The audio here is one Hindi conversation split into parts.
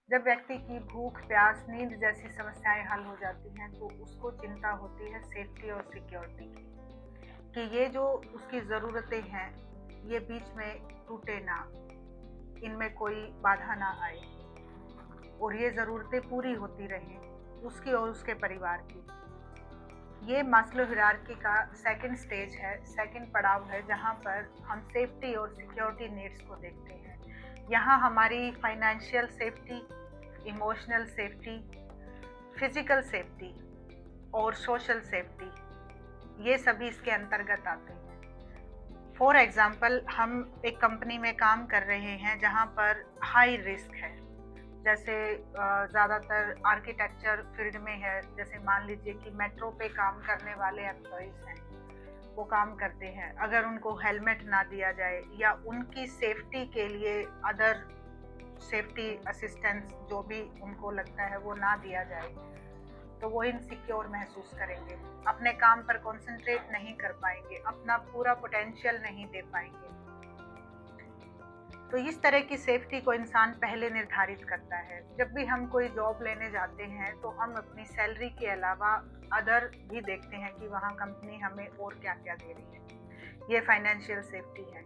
जब व्यक्ति की भूख, प्यास, नींद जैसी समस्याएं हल हो जाती हैं तो उसको चिंता होती है सेफ्टी और सिक्योरिटी की, कि ये जो उसकी ज़रूरतें हैं ये बीच में टूटे ना, इनमें कोई बाधा ना आए और ये ज़रूरतें पूरी होती रहें उसकी और उसके परिवार की। ये मास्लो हायरार्की का सेकंड स्टेज है, सेकंड पड़ाव है, जहाँ पर हम सेफ्टी और सिक्योरिटी नीड्स को देखते हैं। यहाँ हमारी financial safety, emotional safety, physical safety और सोशल सेफ्टी, ये सभी इसके अंतर्गत आते हैं। फॉर एग्जाम्पल, हम एक कंपनी में काम कर रहे हैं जहाँ पर हाई रिस्क है, जैसे ज़्यादातर आर्किटेक्चर फील्ड में है, जैसे मान लीजिए कि मेट्रो पे काम करने वाले एम्प्लॉइज़ हैं, वो काम करते हैं, अगर उनको हेलमेट ना दिया जाए या उनकी सेफ्टी के लिए अदर सेफ्टी असिस्टेंस जो भी उनको लगता है वो ना दिया जाए, तो वो इनसिक्योर महसूस करेंगे, अपने काम पर कंसंट्रेट नहीं कर पाएंगे, अपना पूरा पोटेंशियल नहीं दे पाएंगे। तो इस तरह की सेफ्टी को इंसान पहले निर्धारित करता है। जब भी हम कोई जॉब लेने जाते हैं तो हम अपनी सैलरी के अलावा अदर भी देखते हैं कि वहाँ कंपनी हमें और क्या क्या दे रही है। ये फाइनेंशियल सेफ्टी है।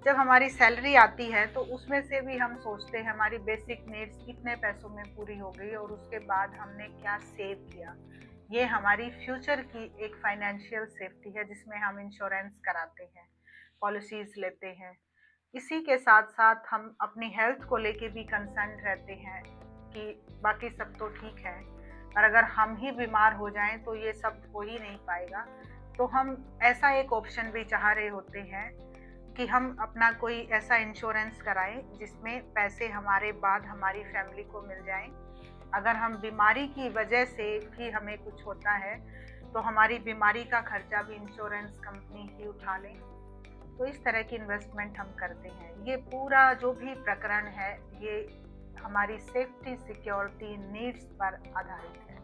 जब हमारी सैलरी आती है तो उसमें से भी हम सोचते हैं हमारी बेसिक नीड्स कितने पैसों में पूरी हो गई और उसके बाद हमने क्या सेव किया। ये हमारी फ्यूचर की एक फाइनेंशियल सेफ्टी है, जिसमें हम इंश्योरेंस कराते हैं, पॉलिसीज लेते हैं। इसी के साथ साथ हम अपनी हेल्थ को लेके भी कंसर्न रहते हैं कि बाकी सब तो ठीक है, और अगर हम ही बीमार हो जाएं तो ये सब हो ही नहीं पाएगा। तो हम ऐसा एक ऑप्शन भी चाह रहे होते हैं कि हम अपना कोई ऐसा इंश्योरेंस कराएं जिसमें पैसे हमारे बाद हमारी फैमिली को मिल जाएं। अगर हम बीमारी की वजह से भी हमें कुछ होता है तो हमारी बीमारी का खर्चा भी इंश्योरेंस कंपनी ही उठा लें। तो इस तरह की इन्वेस्टमेंट हम करते हैं। ये पूरा जो भी प्रकरण है ये हमारी सेफ्टी सिक्योरिटी नीड्स पर आधारित है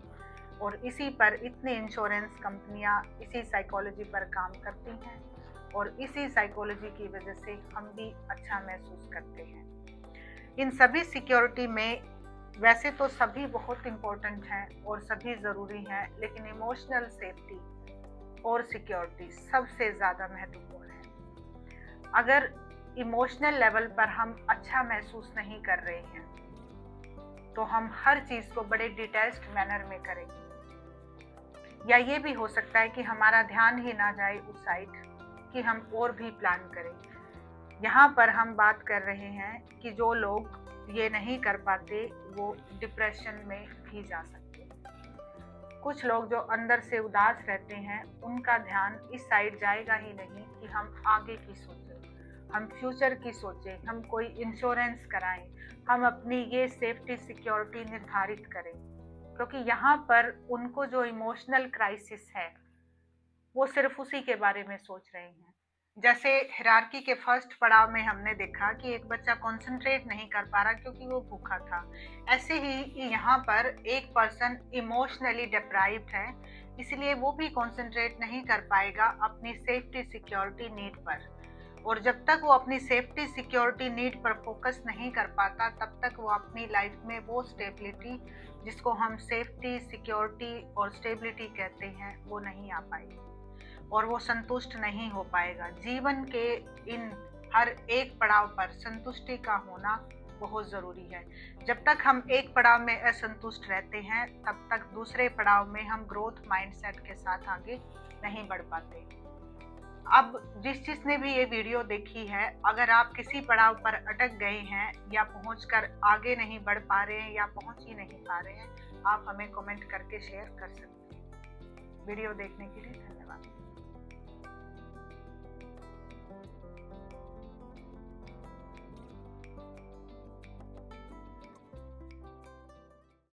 और इसी पर इतनी इंश्योरेंस कंपनियां इसी साइकोलॉजी पर काम करती हैं और इसी साइकोलॉजी की वजह से हम भी अच्छा महसूस करते हैं। इन सभी सिक्योरिटी में वैसे तो सभी बहुत इम्पोर्टेंट हैं और सभी ज़रूरी हैं, लेकिन इमोशनल सेफ्टी और सिक्योरिटी सबसे ज़्यादा महत्वपूर्ण है। अगर इमोशनल लेवल पर हम अच्छा महसूस नहीं कर रहे हैं तो हम हर चीज़ को बड़े डिटेल्ड मैनर में करेंगे, या ये भी हो सकता है कि हमारा ध्यान ही ना जाए उस साइड कि हम और भी प्लान करें। यहाँ पर हम बात कर रहे हैं कि जो लोग ये नहीं कर पाते वो डिप्रेशन में भी जा सकते हैं। कुछ लोग जो अंदर से उदास रहते हैं उनका ध्यान इस साइड जाएगा ही नहीं कि हम आगे की सोचें, हम फ्यूचर की सोचें, हम कोई इंश्योरेंस कराएं, हम अपनी ये सेफ्टी सिक्योरिटी निर्धारित करें, क्योंकि यहाँ पर उनको जो इमोशनल क्राइसिस है वो सिर्फ उसी के बारे में सोच रहे हैं। जैसे हायरार्की के फर्स्ट पड़ाव में हमने देखा कि एक बच्चा कंसंट्रेट नहीं कर पा रहा क्योंकि वो भूखा था, ऐसे ही यहाँ पर एक पर्सन इमोशनली डिप्राइव्ड है, इसलिए वो भी कंसंट्रेट नहीं कर पाएगा अपनी सेफ्टी सिक्योरिटी नीड पर। और जब तक वो अपनी सेफ्टी सिक्योरिटी नीड पर फोकस नहीं कर पाता तब तक वो अपनी लाइफ में वो स्टेबिलिटी जिसको हम सेफ्टी सिक्योरिटी और स्टेबिलिटी कहते हैं वो नहीं आ पाएगी और वो संतुष्ट नहीं हो पाएगा। जीवन के इन हर एक पड़ाव पर संतुष्टि का होना बहुत ज़रूरी है। जब तक हम एक पड़ाव में असंतुष्ट रहते हैं तब तक दूसरे पड़ाव में हम ग्रोथ माइंडसेट के साथ आगे नहीं बढ़ पाते। अब जिसने भी ये वीडियो देखी है, अगर आप किसी पड़ाव पर अटक गए हैं या पहुंचकर आगे नहीं बढ़ पा रहे हैं या पहुंच ही नहीं पा रहे हैं, आप हमें कमेंट करके शेयर कर सकते हैं। वीडियो देखने के लिए धन्यवाद।